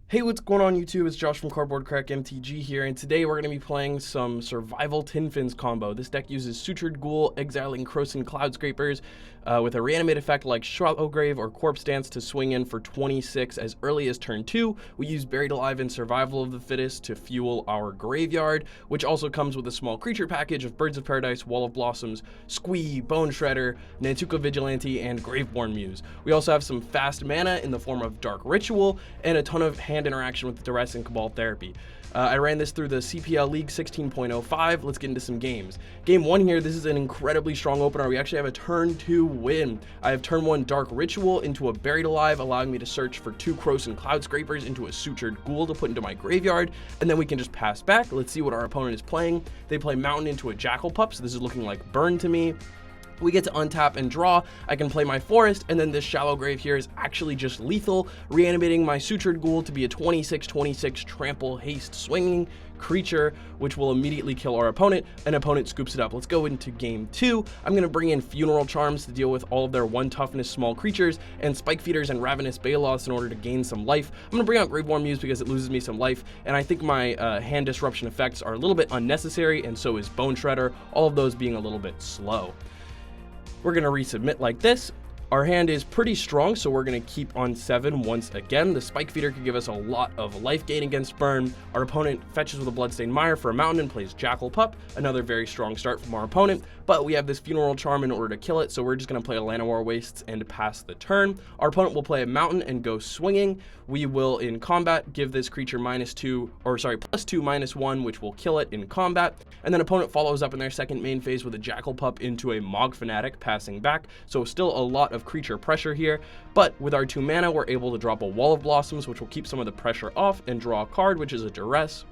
Hey, what's going on YouTube? It's Josh from Crack MTG here, and today we're going to be playing some Survival Tin Fins combo. This deck uses Sutured Ghoul, Exiling Krosan Cloudscrapers with a reanimate effect like Shallow Grave or Corpse Dance to swing in for 26 as early as turn 2. We use Buried Alive and Survival of the Fittest to fuel our graveyard, which also comes with a small creature package of Birds of Paradise, Wall of Blossoms, Squee, Bone Shredder, Nantuko Vigilante, and Graveborn Muse. We also have some fast mana in the form of Dark Ritual and a ton of hand interaction with Duress and Cabal Therapy. I ran this through the CPL League 16.05. Let's get into some games. Game 1 here, this is an incredibly strong opener. We actually have a turn 2 win. I have turn 1 Dark Ritual into a Buried Alive, allowing me to search for 2 Krosan Cloudscrapers into a Sutured Ghoul to put into my graveyard, and then we can just pass back. Let's see what our opponent is playing. They play Mountain into a Jackal Pup, so this is looking like burn to me. We get to untap and draw. I can play my forest, and then this Shallow Grave here is actually just lethal, reanimating my Sutured Ghoul to be a 26/26 trample haste swinging creature, which will immediately kill our opponent, and opponent scoops it up. Let's go into game 2. I'm going to bring in Funeral Charms to deal with all of their 1 toughness small creatures, and Spike Feeders and Ravenous Baloths in order to gain some life. I'm going to bring out Graveborn Muse because it loses me some life, and I think my hand disruption effects are a little bit unnecessary, and so is Bone Shredder, all of those being a little bit slow. We're going to resubmit like this. Our hand is pretty strong, so we're going to keep on 7 once again. The Spike Feeder could give us a lot of life gain against burn. Our opponent fetches with a Bloodstained Mire for a mountain and plays Jackal Pup. Another very strong start from our opponent, but we have this Funeral Charm in order to kill it, so we're just going to play a Llanowar Wastes and pass the turn. Our opponent will play a mountain and go swinging. We will, in combat, give this creature +2/-1, which will kill it in combat. And then opponent follows up in their second main phase with a Jackal Pup into a Mogg Fanatic, passing back. So still a lot of creature pressure here, but with our 2 mana, we're able to drop a Wall of Blossoms, which will keep some of the pressure off, and draw a card, which is a Duress.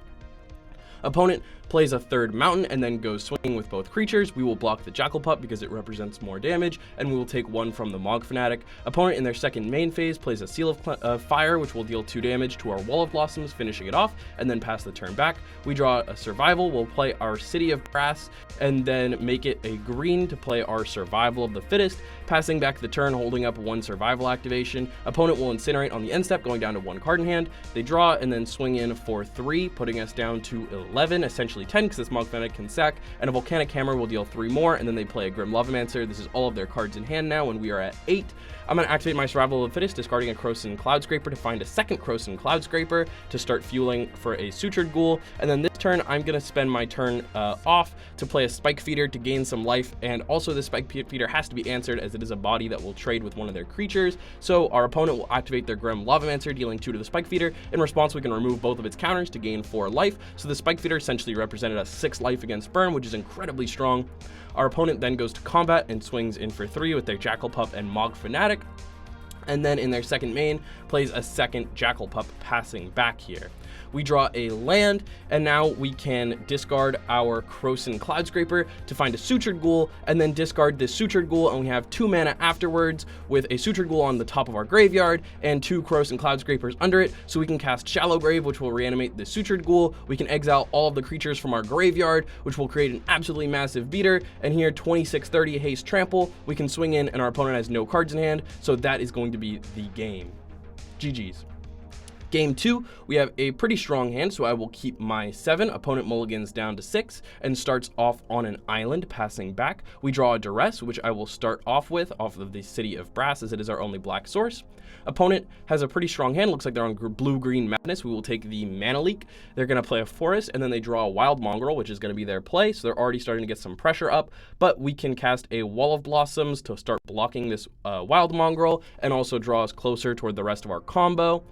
Opponent plays a 3rd mountain and then goes swinging with both creatures. We will block the Jackal Pup because it represents more damage, and we will take 1 from the Mogg Fanatic. Opponent in their second main phase plays a Seal of Fire, which will deal 2 damage to our Wall of Blossoms, finishing it off, and then pass the turn back. We draw a Survival. We'll play our City of Brass and then make it a green to play our Survival of the Fittest, passing back the turn, holding up 1 Survival activation. Opponent will Incinerate on the end step, going down to 1 card in hand. They draw and then swing in for 3, putting us down to 11, essentially 10, because this Mogg Fanatic can sack, and a Volcanic Hammer will deal 3 more, and then they play a Grim Lovemancer. This is all of their cards in hand now, and we are at 8. I'm going to activate my Survival of the Fittest, discarding a Krosan Cloudscraper to find a 2nd Krosan Cloudscraper to start fueling for a Sutured Ghoul, and then this turn I'm going to spend my turn off to play a Spike Feeder to gain some life, and also this Spike Feeder has to be answered as it is a body that will trade with one of their creatures, so our opponent will activate their Grim Lovemancer, dealing 2 to the Spike Feeder. In response, we can remove both of its counters to gain 4 life, so the Spike Feeder essentially represented a 6 life against burn, which is incredibly strong. Our opponent then goes to combat and swings in for 3 with their Jackal Pup and Mogg Fanatic, and then in their second main plays a 2nd Jackal Pup, passing back here. We draw a land, and now we can discard our Krosan Cloudscraper to find a Sutured Ghoul, and then discard this Sutured Ghoul, and we have 2 mana afterwards with a Sutured Ghoul on the top of our graveyard and 2 Krosan Cloudscrapers under it, so we can cast Shallow Grave, which will reanimate the Sutured Ghoul. We can exile all of the creatures from our graveyard, which will create an absolutely massive beater, and here 26/30 haste trample. We can swing in, and our opponent has no cards in hand, so that is going to be the game. GG's. Game 2, we have a pretty strong hand, so I will keep my 7. Opponent mulligans down to 6 and starts off on an island, passing back. We draw a Duress, which I will start off with, off of the City of Brass, as it is our only black source. Opponent has a pretty strong hand. Looks like they're on Blue-Green Madness. We will take the Mana Leak. They're going to play a Forest, and then they draw a Wild Mongrel, which is going to be their play, so they're already starting to get some pressure up, but we can cast a Wall of Blossoms to start blocking this Wild Mongrel, and also draw us closer toward the rest of our combo.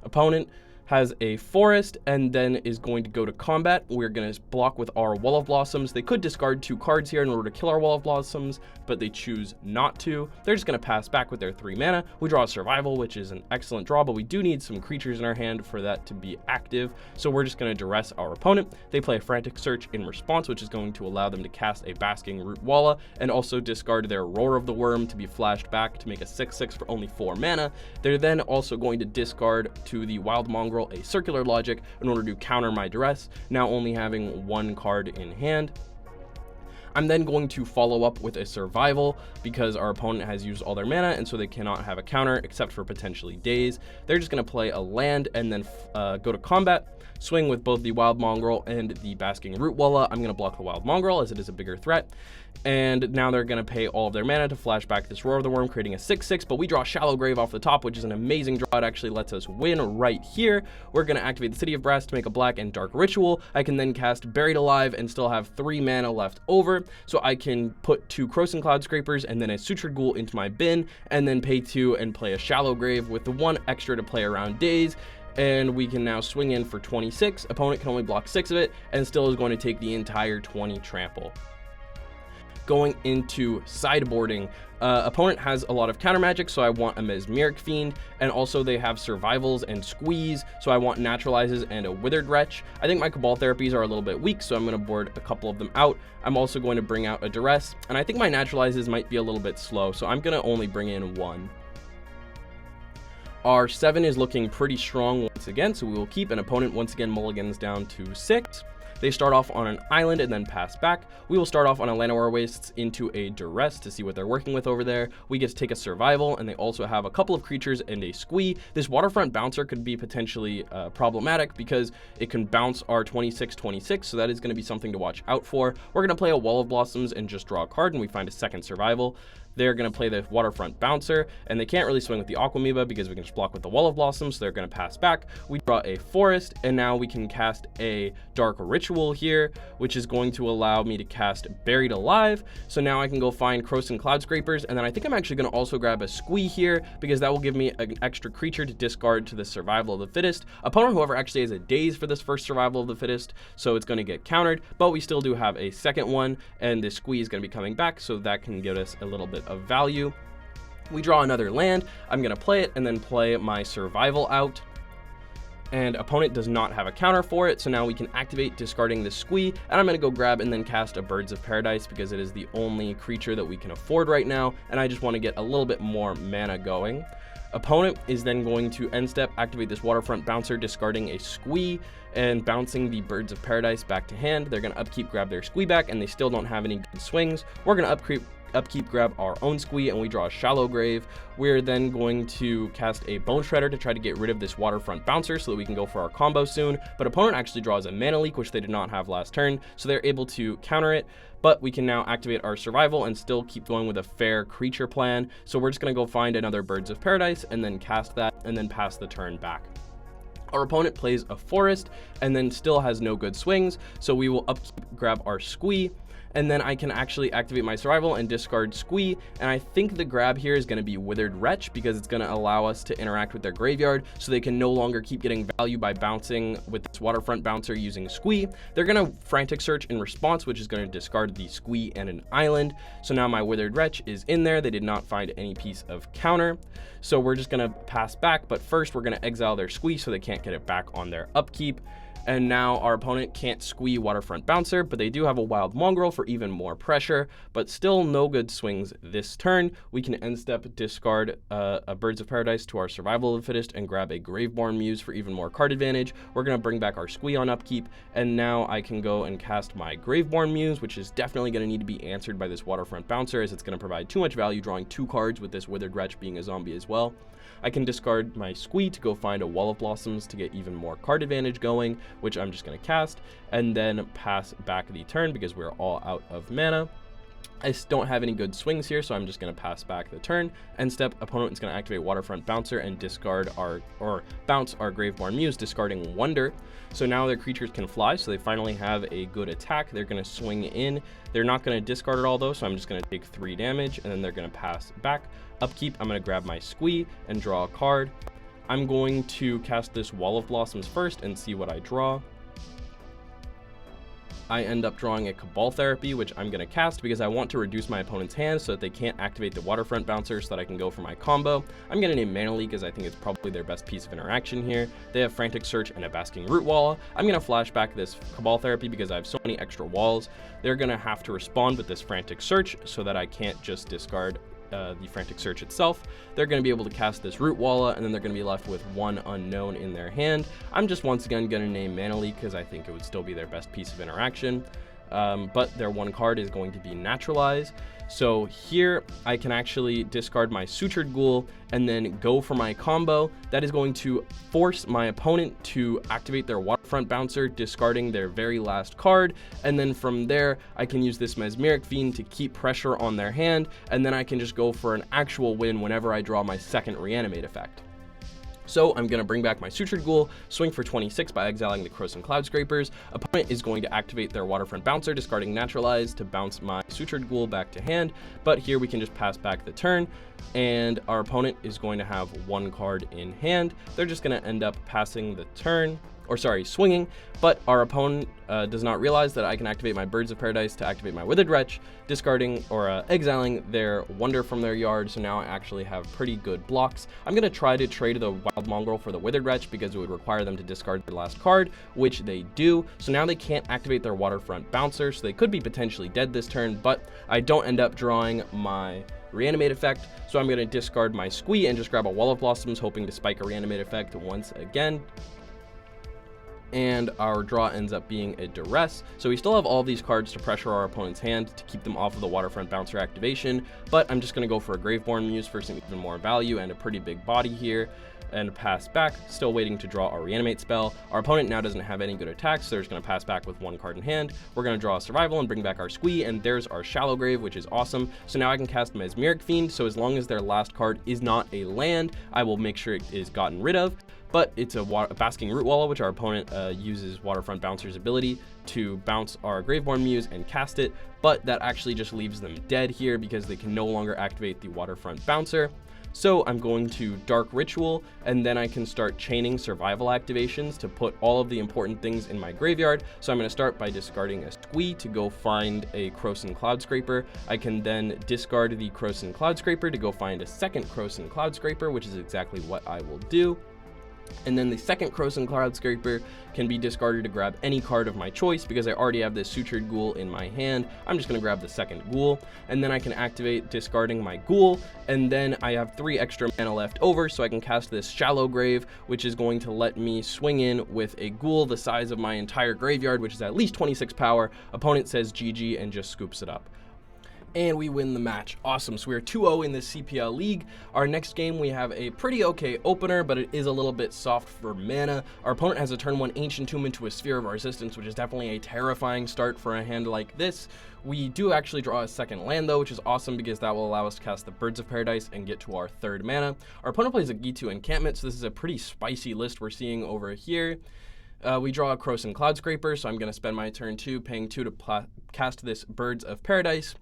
Opponent has a forest and then is going to go to combat. We're going to block with our Wall of Blossoms. They could discard 2 cards here in order to kill our Wall of Blossoms, but they choose not to. They're just going to pass back with their 3 mana. We draw a Survival, which is an excellent draw, but we do need some creatures in our hand for that to be active, so we're just going to Duress our opponent. They play a Frantic Search in response, which is going to allow them to cast a Basking Root Walla, and also discard their Roar of the Worm to be flashed back to make a 6/6 for only 4 mana. They're then also going to discard to the Wild Mongrel a Circular Logic in order to counter my Duress, now only having 1 card in hand. I'm then going to follow up with a survival because our opponent has used all their mana, and so they cannot have a counter except for potentially Daze. They're just going to play a land and then go to combat, swing with both the Wild Mongrel and the Basking Root Walla. I'm going to block the Wild Mongrel as it is a bigger threat. And now they're going to pay all of their mana to flash back this Roar of the Worm, creating a 6/6, but we draw Shallow Grave off the top, which is an amazing draw. It actually lets us win right here. We're going to activate the City of Brass to make a black and dark ritual. I can then cast Buried Alive and still have 3 mana left over, so I can put 2 Croson Cloud Scrapers and then a Sutured Ghoul into my bin, and then pay 2 and play a Shallow Grave with the 1 extra to play around Daze. And we can now swing in for 26. Opponent can only block 6 of it and still is going to take the entire 20 trample. Going into sideboarding, opponent has a lot of counter magic, so I want a Mesmeric Fiend, and also they have survivals and squeeze, so I want naturalizes and a Withered Wretch. I think my Cabal therapies are a little bit weak, so I'm going to board a couple of them out. I'm also going to bring out a Duress, and I think my naturalizes might be a little bit slow, so I'm going to only bring in 1. Our 7 is looking pretty strong once again, so we will keep an opponent once again mulligans down to 6. They start off on an island and then pass back. We will start off on a Llanowar Wastes into a Duress to see what they're working with over there. We get to take a survival, and they also have a couple of creatures and a squee. This Waterfront Bouncer could be potentially problematic because it can bounce our 26/26, so that is going to be something to watch out for. We're going to play a Wall of Blossoms and just draw a card, and we find a second survival. They're going to play the Waterfront Bouncer, and they can't really swing with the Aquamoeba because we can just block with the Wall of Blossoms, so they're going to pass back. We draw a Forest, and now we can cast a Dark Ritual here, which is going to allow me to cast Buried Alive. So now I can go find Croson Cloud Scrapers, and then I think I'm actually going to also grab a Squee here because that will give me an extra creature to discard to the Survival of the Fittest. Opponent, however, actually has a Daze for this first Survival of the Fittest, so it's going to get countered, but we still do have a second one, and the Squee is going to be coming back, so that can give us a little bit of value. We draw another land. I'm going to play it and then play my survival out, and opponent does not have a counter for it, so now we can activate discarding the Squee, and I'm going to go grab and then cast a Birds of Paradise because it is the only creature that we can afford right now, and I just want to get a little bit more mana going. Opponent is then going to end step, activate this Waterfront Bouncer, discarding a Squee and bouncing the Birds of Paradise back to hand. They're going to upkeep, grab their Squee back, and they still don't have any good swings. We're going to upkeep, grab our own Squee, and we draw a Shallow Grave. We're then going to cast a Bone Shredder to try to get rid of this Waterfront Bouncer so that we can go for our combo soon, but opponent actually draws a Mana Leak, which they did not have last turn, so they're able to counter it, but we can now activate our survival and still keep going with a fair creature plan. So we're just going to go find another Birds of Paradise and then cast that and then pass the turn back. Our opponent plays a Forest and then still has no good swings, so we will upkeep, grab our Squee, and then I can actually activate my survival and discard Squee, and I think the grab here is going to be Withered Wretch because it's going to allow us to interact with their graveyard so they can no longer keep getting value by bouncing with this Waterfront Bouncer using Squee. They're going to Frantic Search in response, which is going to discard the Squee and an island. So now my Withered Wretch is in there. They did not find any piece of counter, so we're just going to pass back, but first we're going to exile their Squee so they can't get it back on their upkeep. And now our opponent can't Squee Waterfront Bouncer, but they do have a Wild Mongrel for even more pressure, but still no good swings this turn. We can end step, discard a Birds of Paradise to our Survival of the Fittest and grab a Graveborn Muse for even more card advantage. We're going to bring back our Squee on upkeep, and now I can go and cast my Graveborn Muse, which is definitely going to need to be answered by this Waterfront Bouncer as it's going to provide too much value, drawing 2 cards with this Withered Wretch being a zombie as well. I can discard my Squee to go find a Wall of Blossoms to get even more card advantage going, which I'm just going to cast, and then pass back the turn because we're all out of mana. I don't have any good swings here, so I'm just going to pass back the turn. End step, opponent is going to activate Waterfront Bouncer and discard bounce our Graveborn Muse, discarding Wonder. So now their creatures can fly, so they finally have a good attack. They're going to swing in. They're not going to discard it all though, so I'm just going to take 3 damage, and then they're going to pass back. Upkeep, I'm going to grab my Squee and draw a card. I'm going to cast this Wall of Blossoms first and see what I draw. I end up drawing a Cabal Therapy, which I'm going to cast because I want to reduce my opponent's hand so that they can't activate the Waterfront Bouncer so that I can go for my combo. I'm going to name Mana Leak as I think it's probably their best piece of interaction here. They have Frantic Search and a Basking Root Walla. I'm going to flash back this Cabal Therapy because I have so many extra walls. They're going to have to respond with this Frantic Search so that I can't just discard the Frantic Search itself. They're going to be able to cast this Root Walla, and then they're going to be left with 1 unknown in their hand. I'm just once again going to name Mana Leak because I think it would still be their best piece of interaction. but their one card is going to be Naturalize. So here I can actually discard my Sutured Ghoul and then go for my combo. That is going to force my opponent to activate their Waterfront Bouncer, discarding their very last card. And then from there, I can use this Mesmeric Fiend to keep pressure on their hand, and then I can just go for an actual win whenever I draw my second Reanimate effect. So I'm going to bring back my Sutured Ghoul, swing for 26 by exiling the Krosan Cloudscrapers. Opponent is going to activate their Waterfront Bouncer, discarding Naturalize to bounce my Sutured Ghoul back to hand. But here we can just pass back the turn, and our opponent is going to have one card in hand. They're just going to end up passing the turn, swinging, but our opponent does not realize that I can activate my Birds of Paradise to activate my Withered Wretch, discarding or exiling their Wonder from their yard, so now I actually have pretty good blocks. I'm going to try to trade the Wild Mongrel for the Withered Wretch because it would require them to discard their last card, which they do, so now they can't activate their Waterfront Bouncer, so they could be potentially dead this turn, but I don't end up drawing my Reanimate effect, so I'm going to discard my Squee and just grab a Wall of Blossoms, hoping to spike a Reanimate effect once again. And our draw ends up being a Duress. So we still have all these cards to pressure our opponent's hand to keep them off of the Waterfront Bouncer activation, but I'm just going to go for a Graveborn Muse for some even more value and a pretty big body here, and pass back, still waiting to draw our Reanimate spell. Our opponent now doesn't have any good attacks, so they're just going to pass back with one card in hand. We're going to draw a Survival and bring back our Squee, and there's our Shallow Grave, which is awesome. So now I can cast Mesmeric Fiend, so as long as their last card is not a land, I will make sure it is gotten rid of. But it's a Basking Root Wall, which our opponent uses Waterfront Bouncer's ability to bounce our Graveborn Muse and cast it, but that actually just leaves them dead here because they can no longer activate the Waterfront Bouncer. So I'm going to Dark Ritual, and then I can start chaining survival activations to put all of the important things in my graveyard. So I'm going to start by discarding a Squee to go find a Krosan Cloudscraper. I can then discard the Krosan Cloudscraper to go find a second Krosan Cloudscraper, which is exactly what I will do. And then the second Krosan Cloudscraper can be discarded to grab any card of my choice. Because I already have this Sutured Ghoul in my hand, I'm just going to grab the second Ghoul, and then I can activate discarding my Ghoul, and then I have 3 extra mana left over, so I can cast this Shallow Grave, which is going to let me swing in with a Ghoul the size of my entire graveyard, which is at least 26 power. Opponent says GG and just scoops it up. And we win the match. Awesome. So we're 2-0 in this CPL league. Our next game, we have a pretty okay opener, but it is a little bit soft for mana. Our opponent has a turn 1 Ancient Tomb into a Sphere of Resistance, which is definitely a terrifying start for a hand like this. We do actually draw a second land though, which is awesome because that will allow us to cast the Birds of Paradise and get to our 3rd mana. Our opponent plays a Gitu Encampment, so this is a pretty spicy list we're seeing over here. We draw a Krosan Cloudscraper, so I'm going to spend my turn 2 paying 2 to cast this Birds of Paradise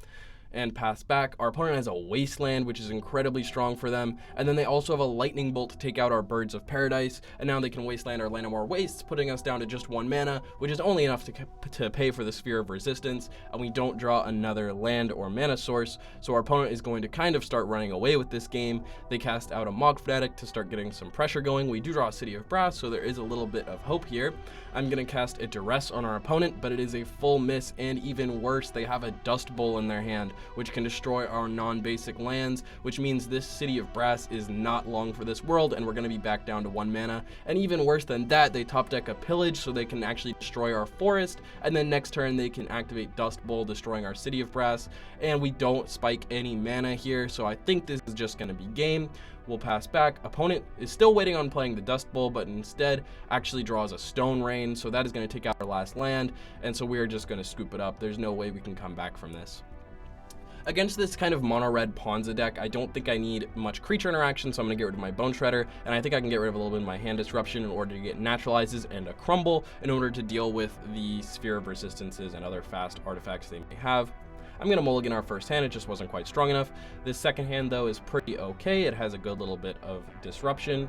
and pass back. Our opponent has a Wasteland, which is incredibly strong for them, and then they also have a Lightning Bolt to take out our Birds of Paradise, and now they can Wasteland our Llanowar Wastes, putting us down to just 1 mana, which is only enough to pay for the Sphere of Resistance, and we don't draw another land or mana source, so our opponent is going to kind of start running away with this game. They cast out a Mog Fanatic to start getting some pressure going. We do draw a City of Brass, so there is a little bit of hope here. I'm going to cast a Duress on our opponent, but it is a full miss, and even worse, they have a Dust Bowl in their hand, which can destroy our non-basic lands, which means this City of Brass is not long for this world, and we're going to be back down to 1 mana. And even worse than that, they top deck a Pillage so they can actually destroy our forest, and then next turn they can activate Dust Bowl, destroying our City of Brass, and we don't spike any mana here, so I think this is just going to be game. We'll pass back. Opponent is still waiting on playing the Dust Bowl, but instead actually draws a Stone Rain, so that is going to take out our last land, and so we're just going to scoop it up. There's no way we can come back from this. Against this kind of mono-red Ponza deck, I don't think I need much creature interaction, so I'm going to get rid of my Bone Shredder, and I think I can get rid of a little bit of my Hand Disruption in order to get Naturalizes and a Crumble in order to deal with the Sphere of Resistances and other fast artifacts they may have. I'm going to mulligan our first hand, it just wasn't quite strong enough. This second hand, though, is pretty okay. It has a good little bit of disruption.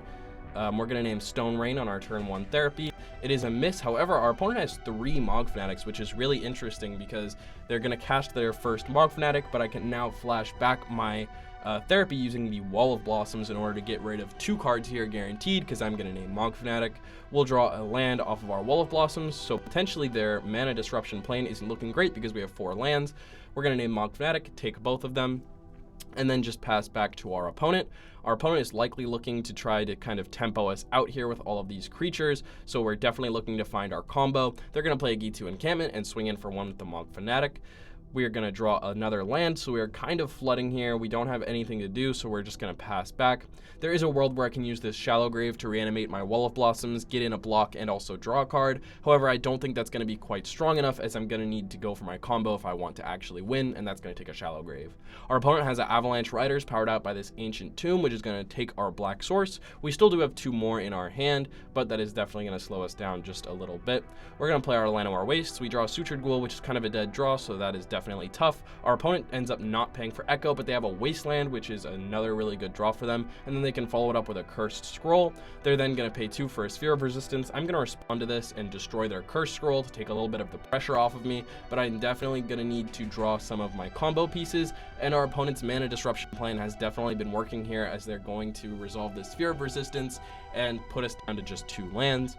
We're going to name Stone Rain on our turn 1 Therapy. It is a miss, however, our opponent has 3 Mog Fanatics, which is really interesting because they're going to cast their first Mog Fanatic, but I can now flash back my Therapy using the Wall of Blossoms in order to get rid of 2 cards here guaranteed, because I'm going to name Mog Fanatic. We'll draw a land off of our Wall of Blossoms, so potentially their mana disruption plane isn't looking great because we have 4 lands. We're going to name Mog Fanatic, take both of them, and then just pass back to our opponent. Our opponent is likely looking to try to kind of tempo us out here with all of these creatures, so we're definitely looking to find our combo. They're going to play a G2 encampment and swing in for one with the Mog Fanatic. We're going to draw another land, so we're kind of flooding here. We don't have anything to do, so we're just going to pass back. There is a world where I can use this Shallow Grave to reanimate my Wall of Blossoms, get in a block, and also draw a card. However, I don't think that's going to be quite strong enough, as I'm going to need to go for my combo if I want to actually win, and that's going to take a Shallow Grave. Our opponent has an Avalanche Riders powered out by this Ancient Tomb, which is going to take our black source. We still do have 2 more in our hand, but that is definitely going to slow us down just a little bit. We're going to play our Llanowar Wastes. We draw a Sutured Ghoul, which is kind of a dead draw, so that is definitely tough. Our opponent ends up not paying for Echo, but they have a Wasteland, which is another really good draw for them, and then they can follow it up with a Cursed Scroll. They're then going to pay 2 for a Sphere of Resistance. I'm going to respond to this and destroy their Cursed Scroll to take a little bit of the pressure off of me, but I'm definitely going to need to draw some of my combo pieces, and our opponent's Mana Disruption plan has definitely been working here, as they're going to resolve the Sphere of Resistance and put us down to just 2 lands.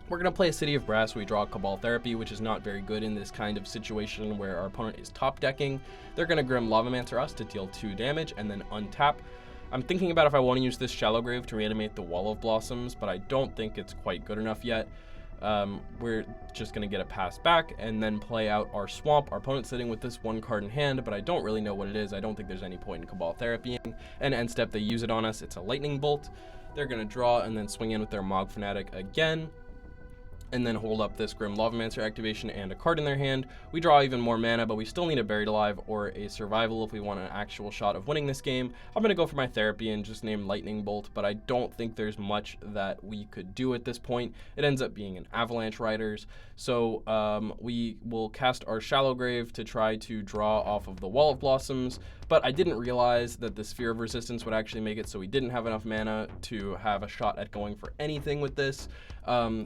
We're going to play a City of Brass. We draw Cabal Therapy, which is not very good in this kind of situation where our opponent is top decking. They're going to Grim Lavamancer us to deal 2 damage and then untap. I'm thinking about if I want to use this Shallow Grave to reanimate the Wall of Blossoms, but I don't think it's quite good enough yet. We're just going to get a pass back and then play out our Swamp. Our opponent's sitting with this 1 card in hand, but I don't really know what it is. I don't think there's any point in Cabal Therapying. And end step, they use it on us. It's a Lightning Bolt. They're going to draw and then swing in with their Mog Fanatic again, and then hold up this Grim Lavamancer activation and a card in their hand. We draw even more mana, but we still need a Buried Alive or a Survival if we want an actual shot of winning this game. I'm going to go for my Therapy and just name Lightning Bolt, but I don't think there's much that we could do at this point. It ends up being an Avalanche Riders, so we will cast our Shallow Grave to try to draw off of the Wall of Blossoms, but I didn't realize that the Sphere of Resistance would actually make it so we didn't have enough mana to have a shot at going for anything with this.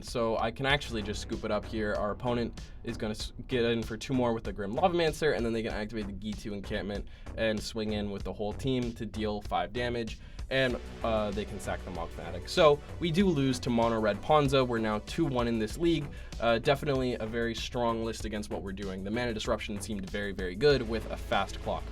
So I can actually just scoop it up here. Our opponent is going to get in for 2 more with the Grim Lavamancer, and then they can activate the G2 encampment and swing in with the whole team to deal 5 damage, and they can sack the Mog Fanatic. So we do lose to Mono Red Ponza. We're now 2-1 in this league. Definitely a very strong list against what we're doing. The Mana Disruption seemed very, very good with a fast clock.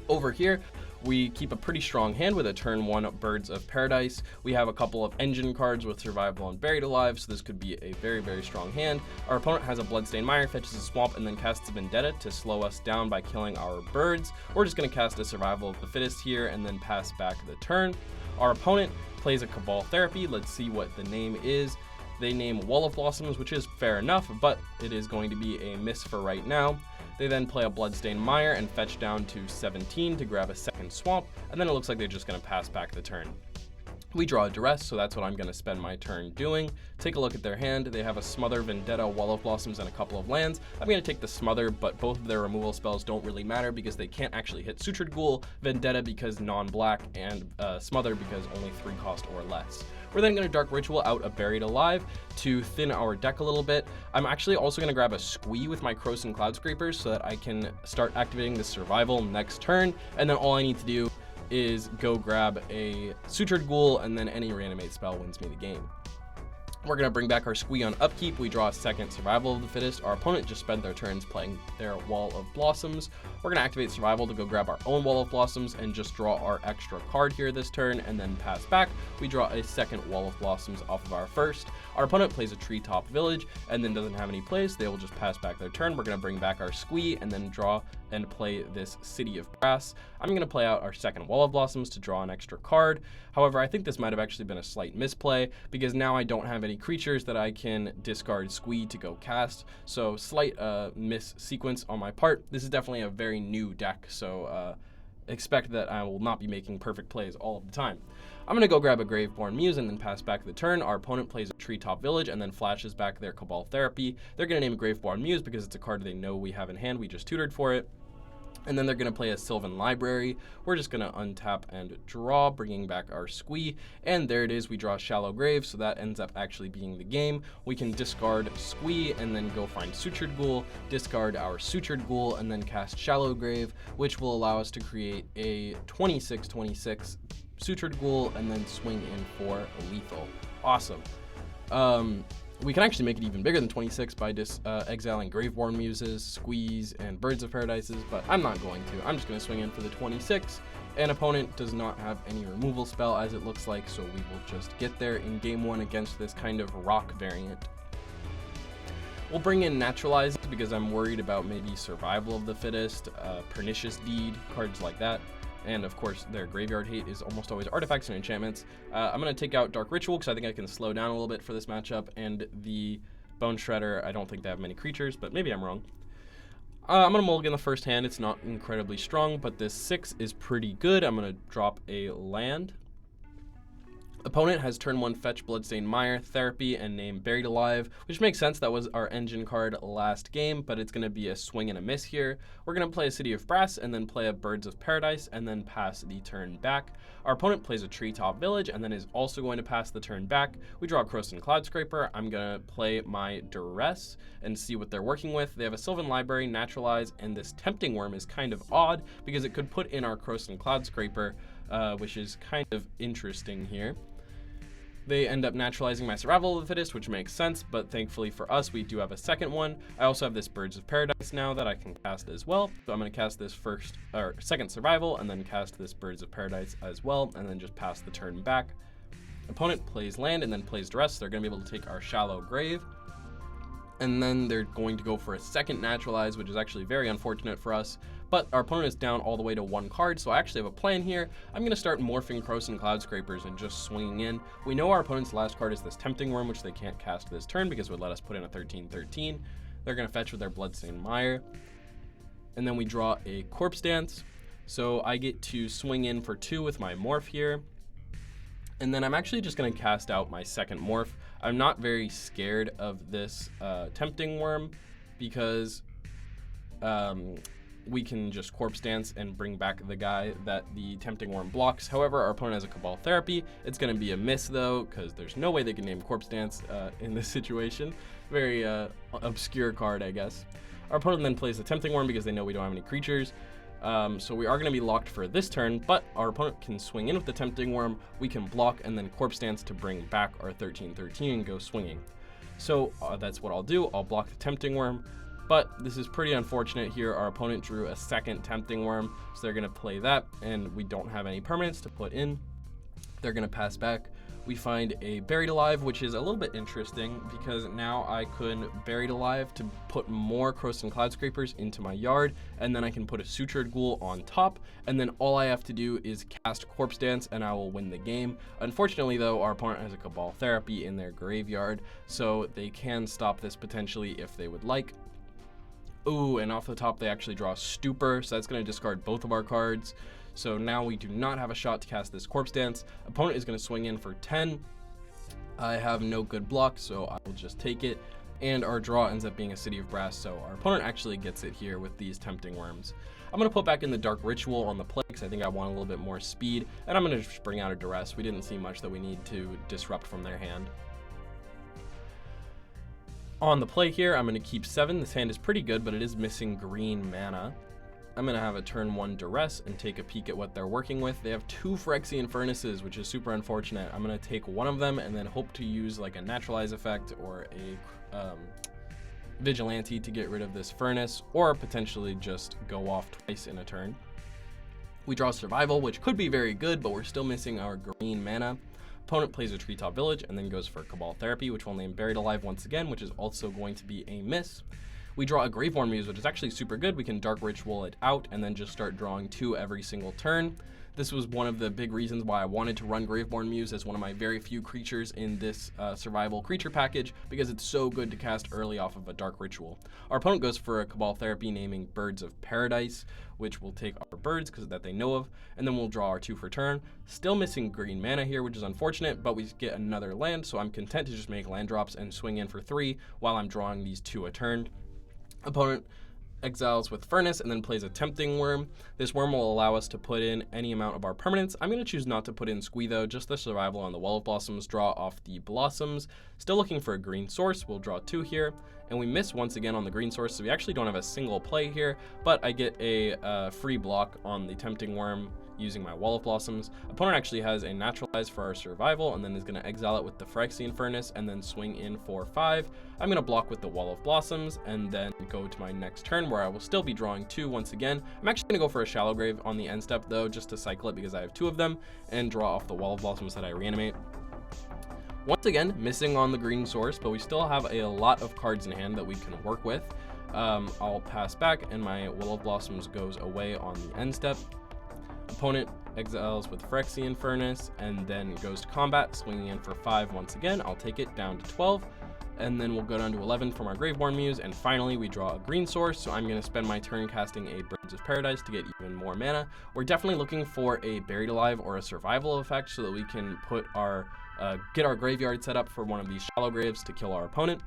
Over here, we keep a pretty strong hand with a turn 1 Birds of Paradise. We have a couple of engine cards with Survival and Buried Alive, so this could be a very, very strong hand. Our opponent has a Bloodstained Mire, fetches a Swamp, and then casts a Vendetta to slow us down by killing our birds. We're just going to cast a Survival of the Fittest here and then pass back the turn. Our opponent plays a Cabal Therapy. Let's see what the name is. They name Wall of Blossoms, which is fair enough, but it is going to be a miss for right now. They then play a Bloodstained Mire and fetch down to 17 to grab a second Swamp, and then it looks like they're just going to pass back the turn. We draw a Duress, so that's what I'm going to spend my turn doing. Take a look at their hand. They have a Smother, Vendetta, Wall of Blossoms, and a couple of lands. I'm going to take the Smother, but both of their removal spells don't really matter because they can't actually hit Sutured Ghoul, Vendetta because non-black, and Smother because only 3 cost or less. We're then going to Dark Ritual out a Buried Alive to thin our deck a little bit. I'm actually also going to grab a Squee with my Crows and Cloud Scrapers so that I can start activating the Survival next turn, and then all I need to do is go grab a Sutured Ghoul, and then any Reanimate spell wins me the game. We're going to bring back our Squee on upkeep. We draw a second Survival of the Fittest. Our opponent just spent their turns playing their Wall of Blossoms. We're going to activate Survival to go grab our own Wall of Blossoms and just draw our extra card here this turn and then pass back. We draw a second Wall of Blossoms off of our first. Our opponent plays a Treetop Village and then doesn't have any plays. They will just pass back their turn. We're going to bring back our Squee and then draw and play this City of Brass. I'm going to play out our second Wall of Blossoms to draw an extra card. However, I think this might have actually been a slight misplay because now I don't have any creatures that I can discard Squee to go cast. So slight miss sequence on my part. This is definitely a very new deck, so expect that I will not be making perfect plays all of the time. I'm going to go grab a Graveborn Muse and then pass back the turn. Our opponent plays a Treetop Village and then flashes back their Cabal Therapy. They're going to name Graveborn Muse because it's a card they know we have in hand. We just tutored for it. And then they're going to play a Sylvan Library. We're just going to untap and draw, bringing back our Squee. And there it is. We draw Shallow Grave, so that ends up actually being the game. We can discard Squee and then go find Sutured Ghoul, discard our Sutured Ghoul, and then cast Shallow Grave, which will allow us to create a 26/26 Sutured Ghoul and then swing in for lethal. Awesome. We can actually make it even bigger than 26 by just exiling Graveborn Muses, Squeeze, and Birds of Paradises, but I'm not going to. I'm just going to swing in for the 26. An opponent does not have any removal spell, as it looks like, so we will just get there in game 1 against this kind of rock variant. We'll bring in Naturalized because I'm worried about maybe Survival of the Fittest, Pernicious Deed, cards like that. And of course, their graveyard hate is almost always artifacts and enchantments. I'm going to take out Dark Ritual because I think I can slow down a little bit for this matchup. And the Bone Shredder, I don't think they have many creatures, but maybe I'm wrong. I'm going to mulligan the first hand. It's not incredibly strong, but this 6 is pretty good. I'm going to drop a land. Opponent has turn 1 fetch Bloodstained Mire, Therapy, and name Buried Alive, which makes sense. That was our engine card last game, but it's going to be a swing and a miss here. We're going to play a City of Brass and then play a Birds of Paradise and then pass the turn back. Our opponent plays a Treetop Village and then is also going to pass the turn back. We draw a Croson Cloudscraper. I'm going to play my Duress and see what they're working with. They have a Sylvan Library, Naturalize, and this Tempting Worm is kind of odd because it could put in our Croson Cloudscraper, which is kind of interesting here. They end up naturalizing my Survival of the Fittest, which makes sense, but thankfully for us, we do have a second one. I also have this Birds of Paradise now that I can cast as well. So I'm going to cast this second Survival, and then cast this Birds of Paradise as well, and then just pass the turn back. Opponent plays land and then plays Duress. They're going to be able to take our Shallow Grave. And then they're going to go for a second Naturalize, which is actually very unfortunate for us. But our opponent is down all the way to 1 card, so I actually have a plan here. I'm going to start morphing Croson Cloudscrapers and just swinging in. We know our opponent's last card is this Tempting Worm, which they can't cast this turn because it would let us put in a 13/13. They're going to fetch with their Bloodstained Mire. And then we draw a Corpse Dance. So I get to swing in for 2 with my Morph here. And then I'm actually just going to cast out my second Morph. I'm not very scared of this Tempting Worm because we can just Corpse Dance and bring back the guy that the Tempting Worm blocks. However, our opponent has a Cabal Therapy. It's going to be a miss, though, because there's no way they can name Corpse Dance in this situation. Very obscure card, I guess. Our opponent then plays the Tempting Worm because they know we don't have any creatures. So we are going to be locked for this turn, but our opponent can swing in with the Tempting Worm. We can block and then Corpse Dance to bring back our 13/13 and go swinging. So that's what I'll do. I'll block the Tempting Worm. But this is pretty unfortunate here. Our opponent drew a second Tempting Worm, so they're going to play that, and we don't have any permanents to put in. They're going to pass back. We find a Buried Alive, which is a little bit interesting because now I could Buried Alive to put more Croson Cloudscrapers into my yard, and then I can put a Sutured Ghoul on top, and then all I have to do is cast Corpse Dance and I will win the game. Unfortunately, though, our opponent has a Cabal Therapy in their graveyard, so they can stop this potentially if they would like. Ooh, and off the top, they actually draw Stupor, so that's going to discard both of our cards. So now we do not have a shot to cast this Corpse Dance. Opponent is going to swing in for 10. I have no good block, so I will just take it. And our draw ends up being a City of Brass, so our opponent actually gets it here with these Tempting Worms. I'm going to put back in the Dark Ritual on the play because I think I want a little bit more speed. And I'm going to just bring out a Duress. We didn't see much that we need to disrupt from their hand. On the play here, I'm going to keep 7. This hand is pretty good, but it is missing green mana. I'm going to have a turn 1 Duress and take a peek at what they're working with. They have 2 Phyrexian Furnaces, which is super unfortunate. I'm going to take one of them and then hope to use like a Naturalize effect or a Vigilante to get rid of this Furnace, or potentially just go off twice in a turn. We draw Survival, which could be very good, but we're still missing our green mana. Opponent plays a Treetop Village and then goes for Cabal Therapy, which will name Buried Alive once again, which is also going to be a miss. We draw a Graveborn Muse, which is actually super good. We can Dark Ritual it out and then just start drawing 2 every single turn. This was one of the big reasons why I wanted to run Graveborn Muse as one of my very few creatures in this survival creature package, because it's so good to cast early off of a Dark Ritual. Our opponent goes for a Cabal Therapy naming Birds of Paradise, which will take our birds because that they know of, and then we'll draw our 2 for turn. Still missing green mana here, which is unfortunate, but we get another land, so I'm content to just make land drops and swing in for 3 while I'm drawing these 2 a turn. Opponent exiles with Furnace and then plays a Tempting Worm. This worm will allow us to put in any amount of our permanents. I'm going to choose not to put in Squee though, just the Survival on the Wall of Blossoms, draw off the Blossoms. Still looking for a green source. We'll draw 2 here, and we miss once again on the green source, so we actually don't have a single play here, but I get a free block on the Tempting Worm using my Wall of Blossoms. Opponent actually has a Naturalize for our survival, and then is going to exile it with the Phyrexian Furnace, and then swing in for 5. I'm going to block with the Wall of Blossoms, and then go to my next turn, where I will still be drawing 2 once again. I'm actually going to go for a Shallow Grave on the end step, though, just to cycle it, because I have 2 of them, and draw off the Wall of Blossoms that I reanimate. Once again, missing on the green source, but we still have a lot of cards in hand that we can work with. I'll pass back, and my Wall of Blossoms goes away on the end step. Opponent exiles with Phyrexian Furnace, and then goes to combat, swinging in for 5 once again. I'll take it down to 12, and then we'll go down to 11 from our Graveborn Muse, and finally we draw a green source, so I'm going to spend my turn casting a Birds of Paradise to get even more mana. We're definitely looking for a Buried Alive or a Survival effect, so that we can put our get our graveyard set up for one of these Shallow Graves to kill our opponent.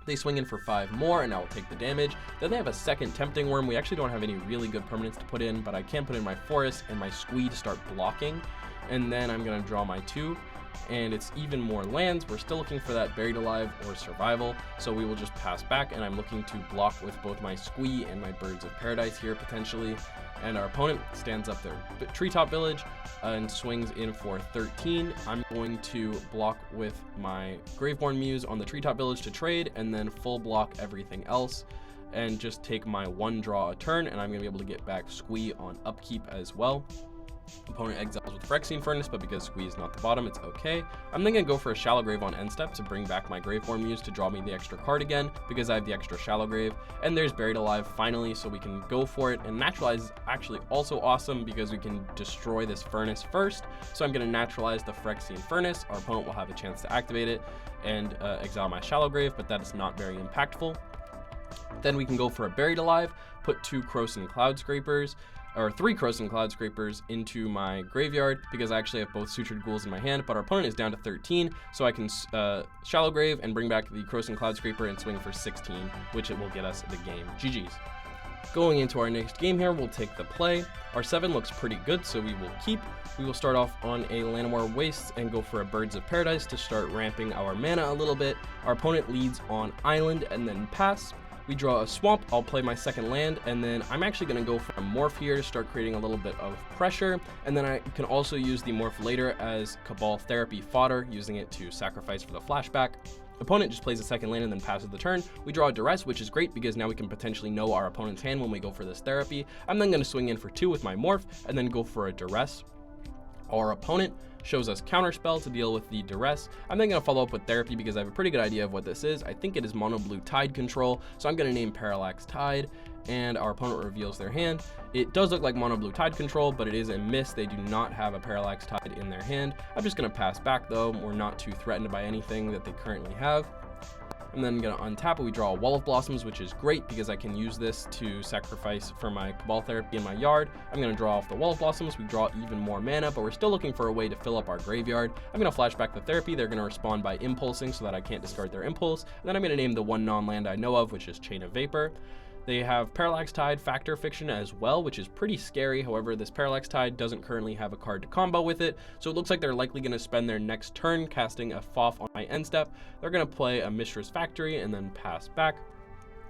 They swing in for 5 more, and I will take the damage. Then they have a second Tempting Worm. We actually don't have any really good permanents to put in, but I can put in my Forest and my Squee to start blocking. And then I'm going to draw my 2, and it's even more lands. We're still looking for that Buried Alive or Survival, so we will just pass back, and I'm looking to block with both my Squee and my Birds of Paradise here potentially. And our opponent stands up their Treetop Village and swings in for 13. I'm going to block with my Graveborn Muse on the Treetop Village to trade, and then full block everything else, and just take my 1 draw a turn, and I'm going to be able to get back Squee on upkeep as well. Opponent exiles with Phyrexian Furnace, but because Squee is not the bottom, it's okay. I'm then going to go for a Shallow Grave on end step to bring back my Graveborn Muse to draw me the extra card again, because I have the extra Shallow Grave. And there's Buried Alive finally, so we can go for it. And Naturalize is actually also awesome, because we can destroy this Furnace first. So I'm going to Naturalize the Phyrexian Furnace. Our opponent will have a chance to activate it and exile my Shallow Grave, but that is not very impactful. Then we can go for a Buried Alive, put 2 Krosan Cloud Scrapers, or 3 Krosan Cloud Scrapers into my graveyard, because I actually have both Sutured Ghouls in my hand, but our opponent is down to 13, so I can Shallow Grave and bring back the Krosan Cloud Scraper and swing for 16, which it will get us the game. GG's. Going into our next game here, we'll take the play. Our 7 looks pretty good, so we will keep. We will start off on a Llanowar Wastes and go for a Birds of Paradise to start ramping our mana a little bit. Our opponent leads on Island and then pass. We draw a Swamp, I'll play my second land, and then I'm actually going to go for a Morph here to start creating a little bit of pressure, and then I can also use the Morph later as Cabal Therapy fodder, using it to sacrifice for the flashback. Opponent just plays a second land and then passes the turn. We draw a Duress, which is great because now we can potentially know our opponent's hand when we go for this therapy. I'm then going to swing in for 2 with my Morph, and then go for a Duress. Our opponent shows us Counterspell to deal with the Duress. I'm then going to follow up with Therapy because I have a pretty good idea of what this is. I think it is Mono Blue Tide Control, so I'm going to name Parallax Tide, and our opponent reveals their hand. It does look like Mono Blue Tide Control, but it is a miss. They do not have a Parallax Tide in their hand. I'm just going to pass back, though. We're not too threatened by anything that they currently have. I'm then going to untap it. We draw a Wall of Blossoms, which is great because I can use this to sacrifice for my Cabal Therapy in my yard. I'm going to draw off the Wall of Blossoms. We draw even more mana, but we're still looking for a way to fill up our graveyard. I'm going to flash back the Therapy. They're going to respond by impulsing so that I can't discard their impulse. And then I'm going to name the 1 non-land I know of, which is Chain of Vapor. They have Parallax Tide, Factor Fiction as well, which is pretty scary. However, this Parallax Tide doesn't currently have a card to combo with it, so it looks like they're likely going to spend their next turn casting a Foff on my end step. They're going to play a Mishra's Factory and then pass back.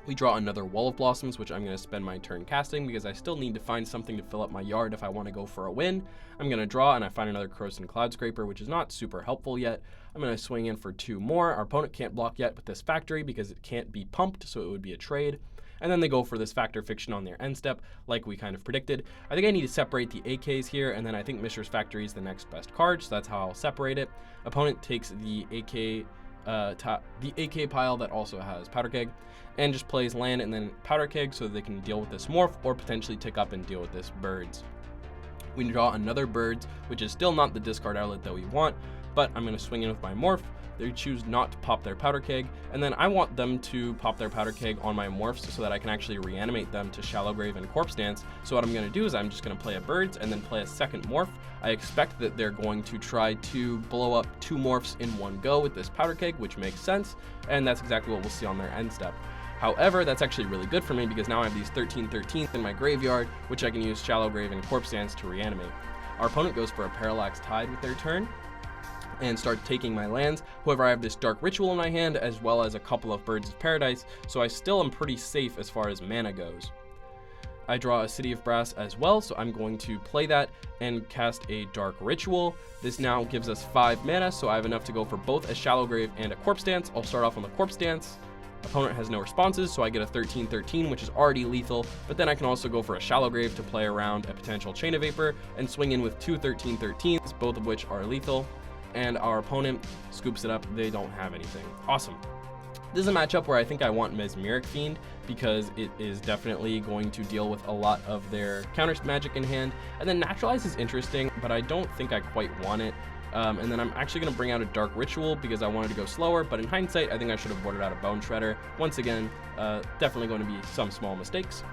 We draw another Wall of Blossoms, which I'm going to spend my turn casting because I still need to find something to fill up my yard if I want to go for a win. I'm going to draw, and I find another Krosan Cloud Scraper, which is not super helpful yet. I'm going to swing in for 2 more. Our opponent can't block yet with this Factory because it can't be pumped, so it would be a trade. And then they go for this Factor Fiction on their end step, like we kind of predicted. I think I need to separate the AKs here, and then I think Mishra's Factory is the next best card, so that's how I'll separate it. Opponent takes the AK pile that also has Powder Keg, and just plays land and then Powder Keg so they can deal with this Morph, or potentially tick up and deal with this Birds. We draw another Birds, which is still not the discard outlet that we want, but I'm going to swing in with my Morph. They choose not to pop their Powder Keg, and then I want them to pop their Powder Keg on my Morphs so that I can actually reanimate them to Shallow Grave and Corpse Dance. So what I'm going to do is I'm just going to play a Birds and then play a second Morph. I expect that they're going to try to blow up 2 Morphs in one go with this Powder Keg, which makes sense, and that's exactly what we'll see on their end step. However, that's actually really good for me because now I have these 13/13s in my graveyard, which I can use Shallow Grave and Corpse Dance to reanimate. Our opponent goes for a Parallax Tide with their turn and start taking my lands. However, I have this Dark Ritual in my hand as well as a couple of Birds of Paradise, so I still am pretty safe as far as mana goes. I draw a City of Brass as well, so I'm going to play that and cast a Dark Ritual. This now gives us 5 mana, so I have enough to go for both a Shallow Grave and a Corpse Dance. I'll start off on the Corpse Dance. Opponent has no responses, so I get a 13-13, which is already lethal, but then I can also go for a Shallow Grave to play around a potential Chain of Vapor and swing in with 2 13-13s, both of which are lethal, and our opponent scoops it up. They don't have anything. Awesome. This is a matchup where I think I want Mesmeric Fiend because it is definitely going to deal with a lot of their counter magic in hand. And then Naturalize is interesting, but I don't think I quite want it. And then I'm actually going to bring out a Dark Ritual because I wanted to go slower, but in hindsight, I think I should have boarded out a Bone Shredder. Once again, definitely going to be some small mistakes.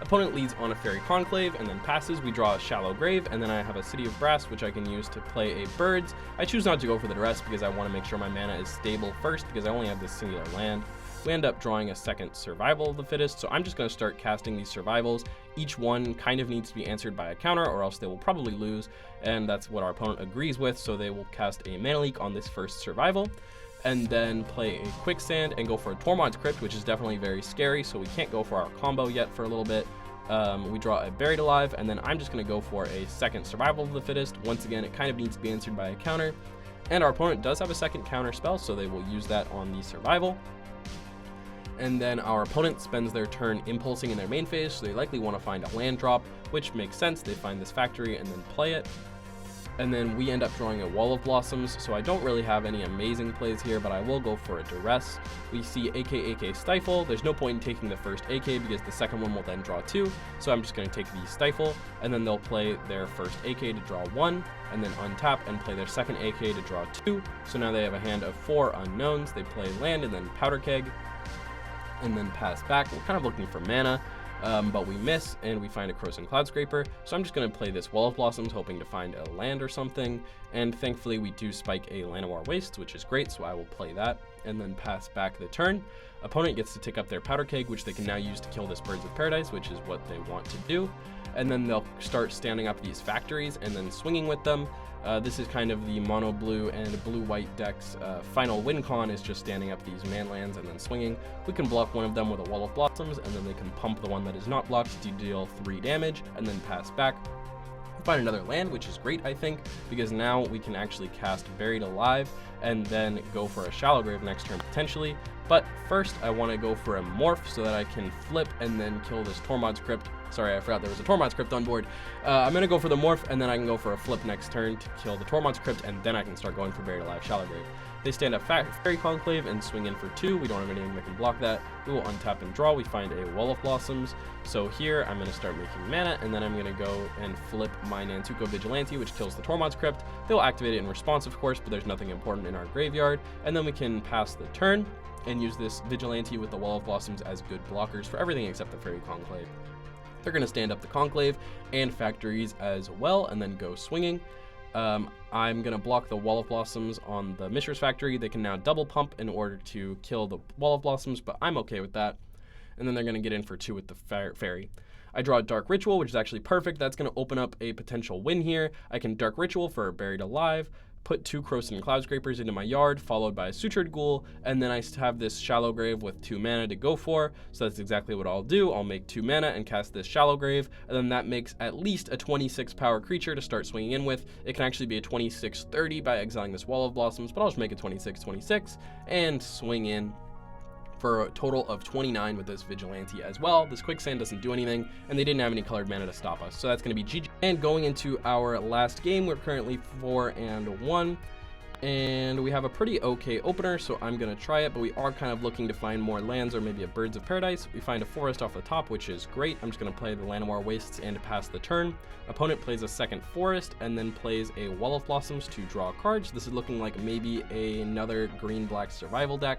Opponent leads on a Fairy Conclave and then passes. We draw a Shallow Grave, and then I have a City of Brass, which I can use to play a Birds. I choose not to go for the Duress because I want to make sure my mana is stable first because I only have this singular land. We end up drawing a second Survival of the Fittest, so I'm just going to start casting these survivals. Each one kind of needs to be answered by a counter or else they will probably lose, and that's what our opponent agrees with, so they will cast a Mana Leak on this first survival, and then play a Quicksand and go for a Tormod's Crypt, which is definitely very scary, so we can't go for our combo yet for a little bit. We draw a Buried Alive, and then I'm just going to go for a second Survival of the Fittest. Once again, it kind of needs to be answered by a counter, and our opponent does have a second counter spell, so they will use that on the survival. And then our opponent spends their turn impulsing in their main phase, so they likely want to find a land drop, which makes sense. They find this factory and then play it. And then we end up drawing a Wall of Blossoms, so I don't really have any amazing plays here, but I will go for a Duress. We see AK Stifle. There's no point in taking the first AK because the second one will then draw 2, so I'm just going to take the Stifle, and then they'll play their first AK to draw 1, and then untap and play their second AK to draw 2. So now they have a hand of 4 unknowns. They play land and then Powder Keg, and then pass back. We're kind of looking for mana, but we miss, and we find a Croson Cloudscraper. So I'm just going to play this Wall of Blossoms, hoping to find a land or something, and thankfully we do spike a Llanowar Waste, which is great, so I will play that, and then pass back the turn. Opponent gets to tick up their Powder Keg, which they can now use to kill this Birds of Paradise, which is what they want to do, and then they'll start standing up these factories and then swinging with them. This is kind of the mono blue and blue-white deck's final win con, is just standing up these man lands and then swinging. We can block one of them with a Wall of Blossoms, and then they can pump the one that is not blocked to deal 3 damage and then pass back. Find another land, which is great, I think, because now we can actually cast Buried Alive and then go for a Shallow Grave next turn potentially. But first I want to go for a Morph so that I can flip and then kill this Tormod's Crypt. Sorry, I forgot there was a Tormod's Crypt on board. I'm going to go for the Morph, and then I can go for a flip next turn to kill the Tormod's Crypt, and then I can start going for Buried Alive Shallow Grave. They stand up Fairy Conclave and swing in for 2. We don't have anything that can block that. We will untap and draw. We find a Wall of Blossoms. So here I'm going to start making mana, and then I'm going to go and flip my Nantuko Vigilante, which kills the Tormod's Crypt. They'll activate it in response, of course, but there's nothing important in our graveyard. And then we can pass the turn and use this Vigilante with the Wall of Blossoms as good blockers for everything except the Fairy Conclave. They're going to stand up the Conclave and factories as well, and then go swinging. I'm going to block the Wall of Blossoms on the Mishra's Factory. They can now double pump in order to kill the Wall of Blossoms, but I'm okay with that. And then they're going to get in for 2 with the Fairy. I draw a Dark Ritual, which is actually perfect. That's going to open up a potential win here. I can Dark Ritual for Buried Alive, put 2 Croson Cloudscrapers into my yard, followed by a Sutured Ghoul, and then I have this Shallow Grave with 2 mana to go for, so that's exactly what I'll do. I'll make 2 mana and cast this Shallow Grave, and then that makes at least a 26 power creature to start swinging in with. It can actually be a 26-30 by exiling this Wall of Blossoms, but I'll just make it 26-26 and swing in for a total of 29 with this Vigilante as well. This Quicksand doesn't do anything, and they didn't have any colored mana to stop us, so that's going to be GG. And going into our last game, we're currently 4-1, and we have a pretty okay opener, so I'm going to try it, but we are kind of looking to find more lands or maybe a Birds of Paradise. We find a forest off the top, which is great. I'm just going to play the Llanowar Wastes and pass the turn. Opponent plays a second forest and then plays a Wall of Blossoms to draw cards. This is looking like maybe another green-black survival deck.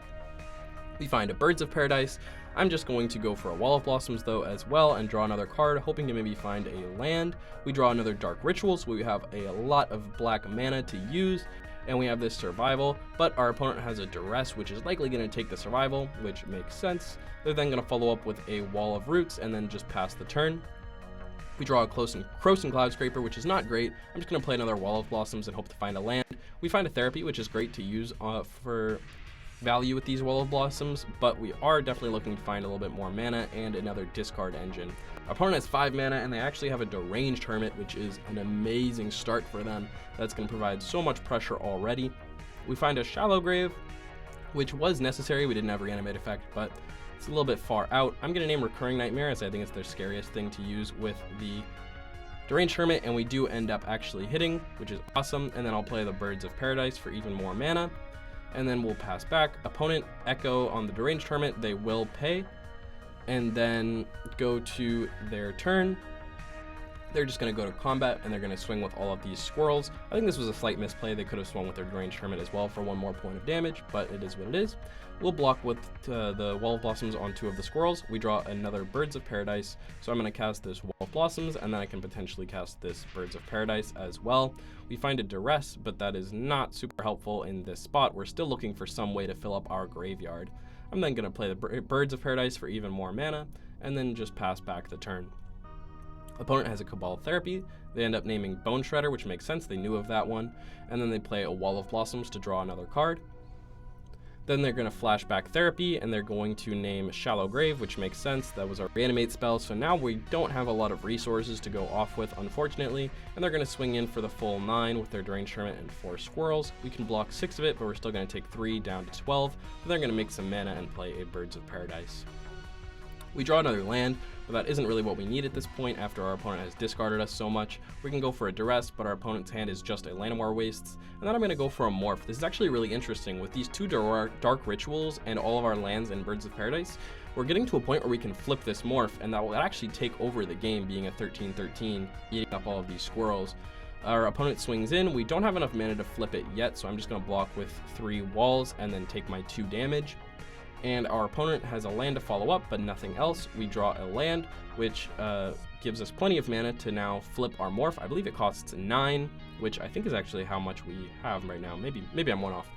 We find a Birds of Paradise. I'm just going to go for a Wall of Blossoms though as well and draw another card, hoping to maybe find a land. We draw another Dark Ritual, so we have a lot of black mana to use, and we have this Survival, but our opponent has a Duress, which is likely going to take the Survival, which makes sense. They're then going to follow up with a Wall of Roots and then just pass the turn. We draw a Croson Cloudscraper, which is not great. I'm just going to play another Wall of Blossoms and hope to find a land. We find a Therapy, which is great to use for value with these Wall of Blossoms, but we are definitely looking to find a little bit more mana and another discard engine. Our opponent has 5 mana, and they actually have a Deranged Hermit, which is an amazing start for them. That's going to provide so much pressure already. We find a Shallow Grave, which was necessary. We didn't have Reanimate effect, but it's a little bit far out. I'm going to name Recurring Nightmare, as I think it's their scariest thing to use with the Deranged Hermit, and we do end up actually hitting, which is awesome. And then I'll play the Birds of Paradise for even more mana, and then we'll pass back. Opponent Echo on the Deranged Hermit, they will pay, and then go to their turn. They're just going to go to combat, and they're going to swing with all of these squirrels. I think this was a slight misplay. They could have swung with their Deranged Hermit as well for 1 more point of damage, but it is what it is. We'll block with the Wall of Blossoms on 2 of the squirrels. We draw another Birds of Paradise, so I'm going to cast this Wall of Blossoms, and then I can potentially cast this Birds of Paradise as well. We find a Duress, but that is not super helpful in this spot. We're still looking for some way to fill up our graveyard. I'm then going to play the Birds of Paradise for even more mana, and then just pass back the turn. Opponent has a Cabal Therapy. They end up naming Bone Shredder, which makes sense. They knew of that one. And then they play a Wall of Blossoms to draw another card. Then they're going to Flashback Therapy, and they're going to name Shallow Grave, which makes sense. That was our Reanimate spell, so now we don't have a lot of resources to go off with, unfortunately. And they're going to swing in for the full 9 with their Deranged Hermit and 4 squirrels. We can block 6 of it, but we're still going to take 3 down to 12. And they're going to make some mana and play a Birds of Paradise. We draw another land, but that isn't really what we need at this point after our opponent has discarded us so much. We can go for a Duress, but our opponent's hand is just a Llanowar Wastes. And then I'm going to go for a Morph. This is actually really interesting. With these 2 Dark Rituals and all of our lands in Birds of Paradise, we're getting to a point where we can flip this Morph, and that will actually take over the game, being a 13-13, eating up all of these squirrels. Our opponent swings in. We don't have enough mana to flip it yet, so I'm just going to block with 3 walls and then take my 2 damage. And our opponent has a land to follow up, but nothing else. We draw a land, which gives us plenty of mana to now flip our Morph. I believe it costs 9, which I think is actually how much we have right now. Maybe I'm one off.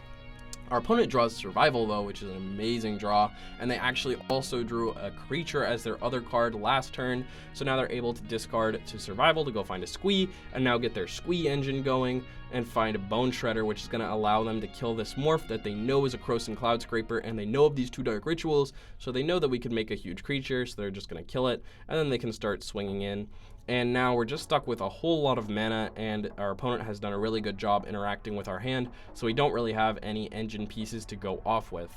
Our opponent draws Survival, though, which is an amazing draw, and they actually also drew a creature as their other card last turn, so now they're able to discard to Survival to go find a Squee, and now get their Squee engine going, and find a Bone Shredder, which is going to allow them to kill this Morph that they know is a Krosan Cloud Scraper, and they know of these 2 Dark Rituals, so they know that we could make a huge creature, so they're just going to kill it, and then they can start swinging in. And now we're just stuck with a whole lot of mana, and our opponent has done a really good job interacting with our hand, so we don't really have any engine pieces to go off with.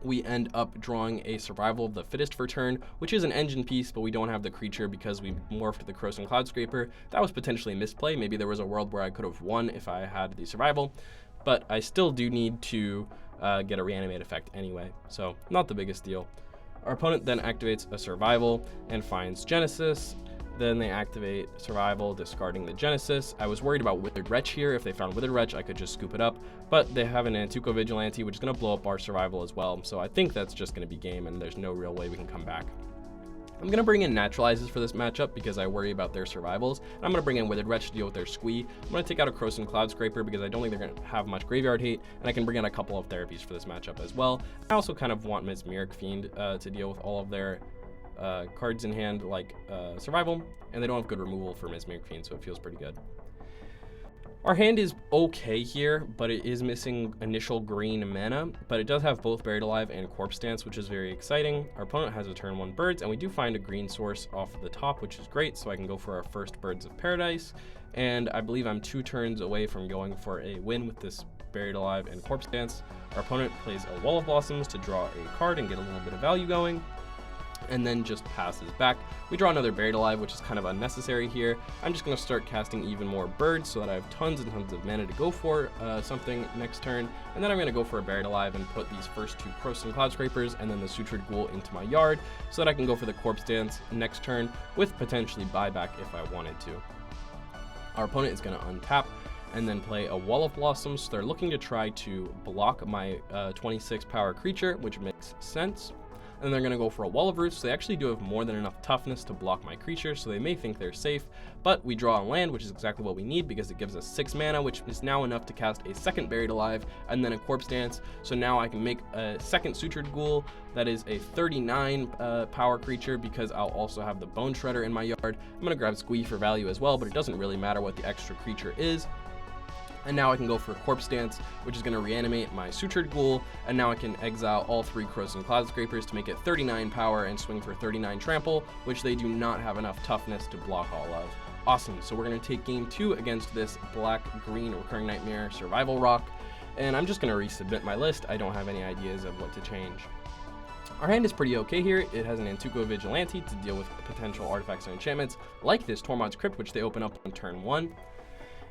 We end up drawing a Survival of the Fittest for turn, which is an engine piece, but we don't have the creature because we morphed the Krosan Cloud Scraper. That was potentially a misplay. Maybe there was a world where I could have won if I had the Survival, but I still do need to get a Reanimate effect anyway, so not the biggest deal. Our opponent then activates a Survival and finds Genesis. Then they activate Survival, discarding the Genesis. I was worried about Withered Wretch here. If they found Withered Wretch, I could just scoop it up. But they have an Antuco Vigilante, which is going to blow up our Survival as well. So I think that's just going to be game, and there's no real way we can come back. I'm going to bring in Naturalizes for this matchup because I worry about their Survivals. And I'm going to bring in Withered Wretch to deal with their Squee. I'm going to take out a Krosan Cloud Scraper because I don't think they're going to have much graveyard hate. And I can bring in a couple of therapies for this matchup as well. I also kind of want Mesmeric Fiend to deal with all of their cards in hand like Survival, and they don't have good removal for Mesmeric Fiend, so it feels pretty good. Our hand is okay here, but it is missing initial green mana, but it does have both Buried Alive and Corpse Dance, which is very exciting. Our opponent has a turn 1 Birds, and we do find a green source off the top, which is great, so I can go for our first Birds of Paradise, and I believe I'm 2 turns away from going for a win with this Buried Alive and Corpse Dance. Our opponent plays a Wall of Blossoms to draw a card and get a little bit of value going, and then just passes back. We draw another Buried Alive, which is kind of unnecessary here. I'm just going to start casting even more birds so that I have tons and tons of mana to go for something next turn, and then I'm going to go for a Buried Alive and put these first 2 Krosan Cloud Scrapers and then the Sutured Ghoul into my yard so that I can go for the Corpse Dance next turn with potentially buyback if I wanted to. Our opponent is going to untap and then play a Wall of Blossoms, so they're looking to try to block my 26 power creature, which makes sense. And they're going to go for a Wall of Roots, so they actually do have more than enough toughness to block my creature, so they may think they're safe, but we draw a land, which is exactly what we need because it gives us 6 mana, which is now enough to cast a second Buried Alive and then a Corpse Dance, so now I can make a second Sutured Ghoul that is a 39 power creature because I'll also have the Bone Shredder in my yard. I'm going to grab Squee for value as well, but it doesn't really matter what the extra creature is. And now I can go for Corpse Dance, which is going to reanimate my Sutured Ghoul, and now I can exile all 3 Crows and Cloud Scrapers to make it 39 power and swing for 39 trample, which they do not have enough toughness to block all of. Awesome, so we're going to take game 2 against this black-green Recurring Nightmare Survival Rock, and I'm just going to resubmit my list. I don't have any ideas of what to change. Our hand is pretty okay here. It has an MTGO Vigilante to deal with potential artifacts and enchantments, like this Tormod's Crypt, which they open up on turn 1.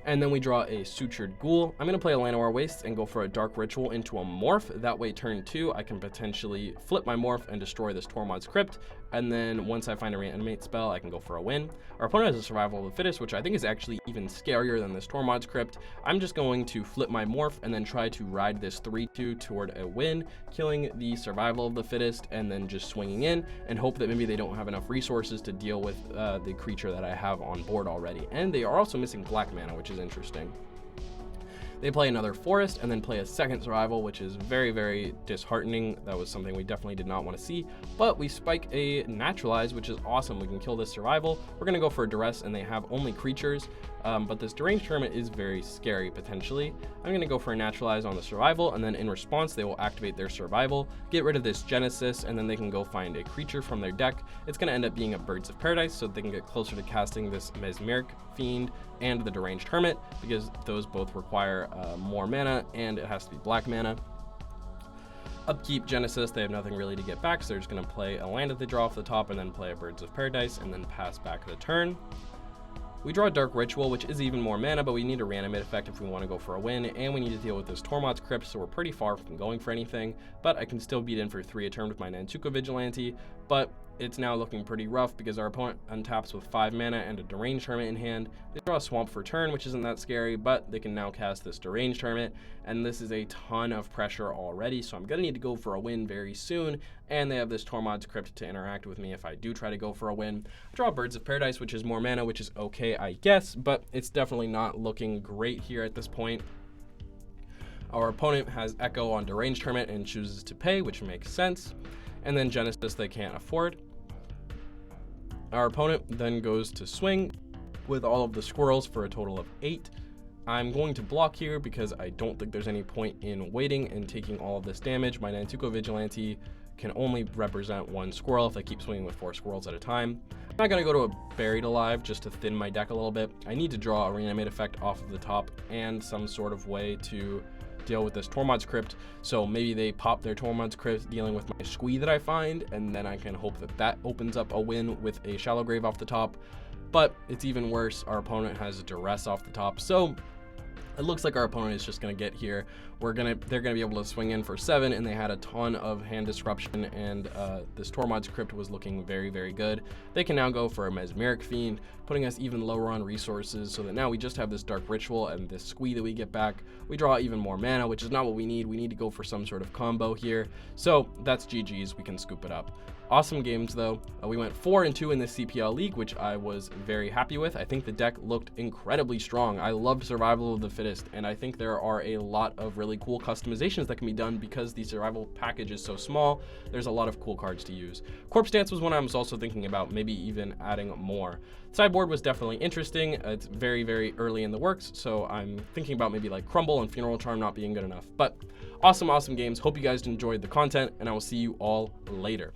And then we draw a Sutured Ghoul. I'm going to play a Llanowar Wastes and go for a Dark Ritual into a Morph. That way, turn 2, I can potentially flip my Morph and destroy this Tormod's Crypt. And then once I find a Reanimate spell, I can go for a win. Our opponent has a Survival of the Fittest, which I think is actually even scarier than this Tormod's Crypt. I'm just going to flip my Morph and then try to ride this 3-2 toward a win, killing the Survival of the Fittest and then just swinging in and hope that maybe they don't have enough resources to deal with the creature that I have on board already. And they are also missing black mana, which is interesting. They play another Forest and then play a second Survival, which is very, very disheartening. That was something we definitely did not want to see. But we spike a Naturalize, which is awesome. We can kill this Survival. We're going to go for a Duress, and they have only creatures. But this Deranged Hermit is very scary, potentially. I'm going to go for a Naturalize on the Survival, and then in response, they will activate their Survival, get rid of this Genesis, and then they can go find a creature from their deck. It's going to end up being a Birds of Paradise, so they can get closer to casting this Mesmeric Fiend and the Deranged Hermit, because those both require more mana, and it has to be black mana. Upkeep Genesis, they have nothing really to get back, so they're just going to play a land that they draw off the top, and then play a Birds of Paradise, and then pass back the turn. We draw a Dark Ritual, which is even more mana, but we need a Reanimate effect if we want to go for a win, and we need to deal with this Tormod's Crypt, so we're pretty far from going for anything, but I can still beat in for 3 a turn with my Nantuko Vigilante, but it's now looking pretty rough because our opponent untaps with 5 mana and a Deranged Hermit in hand. They draw a Swamp for turn, which isn't that scary, but they can now cast this Deranged Hermit, and this is a ton of pressure already, so I'm going to need to go for a win very soon, and they have this Tormod's Crypt to interact with me if I do try to go for a win. I draw Birds of Paradise, which is more mana, which is okay, I guess, but it's definitely not looking great here at this point. Our opponent has Echo on Deranged Hermit and chooses to pay, which makes sense, and then Genesis they can't afford. Our opponent then goes to swing with all of the squirrels for a total of 8. I'm going to block here because I don't think there's any point in waiting and taking all of this damage. My Nantuko Vigilante can only represent 1 squirrel if I keep swinging with 4 squirrels at a time. I'm not going to go to a Buried Alive just to thin my deck a little bit. I need to draw a Reanimate effect off of the top and some sort of way to deal with this Tormod's Crypt, so maybe they pop their Tormod's Crypt dealing with my Squee that I find, and then I can hope that that opens up a win with a Shallow Grave off the top. But it's even worse, our opponent has a Duress off the top, so it looks like our opponent is just going to get here. They're going to be able to swing in for 7, and they had a ton of hand disruption, and this Tormod's Crypt was looking very, very good. They can now go for a Mesmeric Fiend, putting us even lower on resources, so that now we just have this Dark Ritual and this Squee that we get back. We draw even more mana, which is not what we need. We need to go for some sort of combo here. So that's GG's. We can scoop it up. Awesome games, though. We went 4-2 in this CPL league, which I was very happy with. I think the deck looked incredibly strong. I loved Survival of the Fittest, and I think there are a lot of really cool customizations that can be done because the survival package is so small. There's a lot of cool cards to use. Corpse Dance was one I was also thinking about, maybe even adding more. Sideboard was definitely interesting. It's very, very early in the works, so I'm thinking about maybe like Crumble and Funeral Charm not being good enough. But awesome, awesome games. Hope you guys enjoyed the content, and I will see you all later.